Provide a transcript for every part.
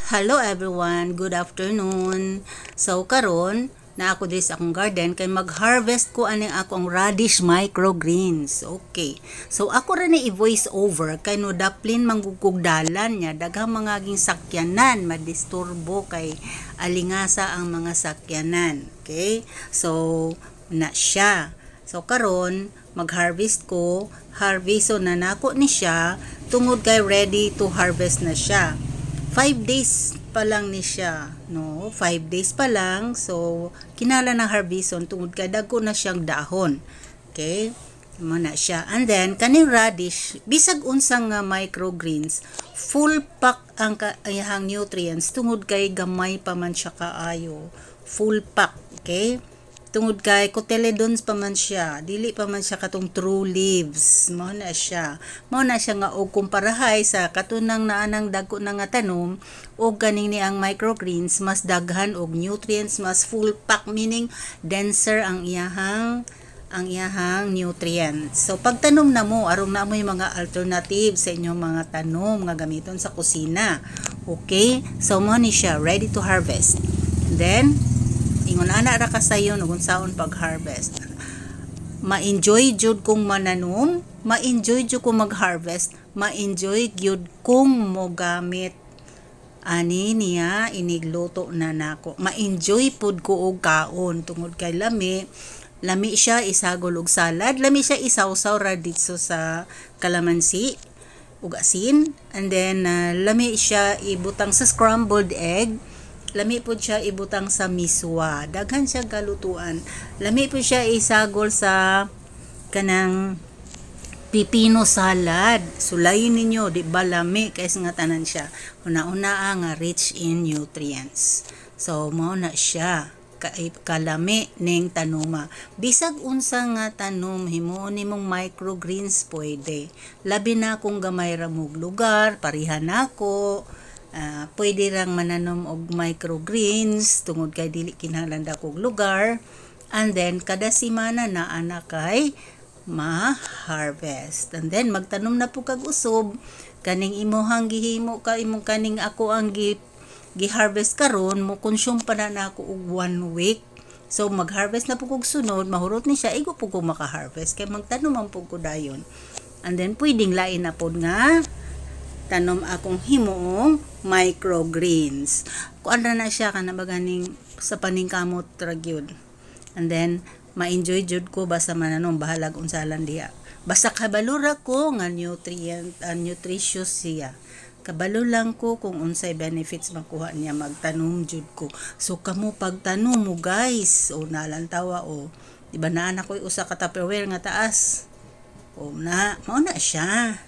Hello everyone, good afternoon. So karon na ako diri sa akong garden kay mag-harvest ko ani akong radish microgreens. Okay. So ako ra ni i-voice over kay no daplin manggugugdalan niya daghang mga ging sakyanan madisturbo kay alingasa ang mga sakyanan. Okay? So na siya. So karon mag-harvest ko, harvesto na nako ni siya tungod kay ready to harvest na siya. 5 days pa lang ni siya, no? 5 days pa lang. So, kinala ng harveston tungod kay dagko na siyang dahon. Okay? Mo na siya. And then kaning radish, bisag unsang microgreens, full pack ang iyang nutrients tungod kay gamay pa man siya kaayo. Full pack, okay? Tungod kay cotyledons pa man siya, dili pa man siya katong true leaves. Mao na siya nga og kumparahay sa katunang naanang dagko na nga tanom og ganing ni ang microgreens mas daghan og nutrients, mas full pack, meaning denser ang iyahang nutrients. So pagtanom na mo aron na mo yung mga alternative sa inyong mga tanom nga gamiton sa kusina. Okay? So mo ni siya ready to harvest. Then ingon ana ra kasayon ug unsaon pag-harvest. Ma-enjoy jud kong mananom, ma-enjoy jud kong mag-harvest, ma-enjoy gyud kong mo gamit ani niya inigluto na nako. Ma-enjoy pud ko og kaon tungod kay lami siya isagol og salad, lami siya isawsaw ra dito sa kalamansi ug asin, and then lami siya ibutang sa scrambled egg. Lami po siya ibutang sa miswa. Daghan siya galutuan. Lami po siya isagol sa kanang pipino salad. Sulayin ninyo, di ba lami kaysa nga tanan siya. Una-una nga rich in nutrients. So, mao na siya. Kalami ning tanuma. Bisag unsa nga tanom himuon nimong microgreens pwede. Labi na kung gamay ra mog lugar, parihan nako. Pwede rang mananom og microgreens tungod kay dili kinahanglan dakog lugar, and then kada semana na ana kay ma-harvest, and then magtanom na po kag usob kaning imuhang gihimo ka imong kaning ako ang gi-harvest karon mo consume pa na nako og 1 week. So mag-harvest na po kog sunod, mahurot ni siya igo po ko maka-harvest kay magtanom man po ko dayon, and then pwedeng lain na pod nga tanom akong himuong microgreens. Kuan na siya kana baganing sa paningkamot ra gyud. And then ma-enjoy jud ko basta mananom bahalag unsalan diha. Basta kabalo ra ko nga nutritious siya. Kabalo lang ko kung unsay benefits makuha niya magtanom jud ko. So kamo pagtanom mo guys, o nalantawa o di ba naa na koy usa ka Tupperware nga taas. O na, mao na siya.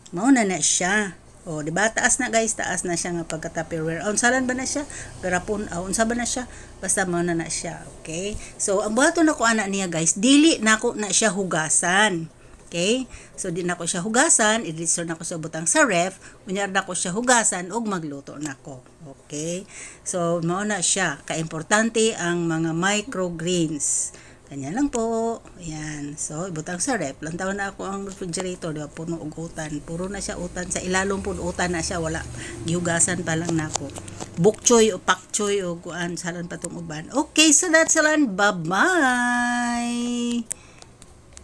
Mao na siya. O, di ba? Taas na guys, taas na siya nga pagka-Tupperware. Unsalan ba na siya? Garapon, unsa ba na siya? Basta mao na siya. Okay? So, ang buhaton nako ana niya guys, dili nako na siya hugasan. Okay? So, di nako siya hugasan, i-restore nako siya butang sa ref, unyar nako siya hugasan og magluto nako. Okay? So, mao na siya. Kaimportante ang mga microgreens. Kanya lang po. Ayan. So, ibutang sa rep. Lantawan na ako ang refrigerator. Diba? Puno og utan. Puro na siya utan. Sa ilalong po utan na siya. Wala. Gihugasan pa lang na ako. Bukchoy o pakchoy o kuan. Salan pa itong uban. Okay. So, that's all. Bye-bye.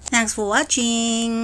Thanks for watching.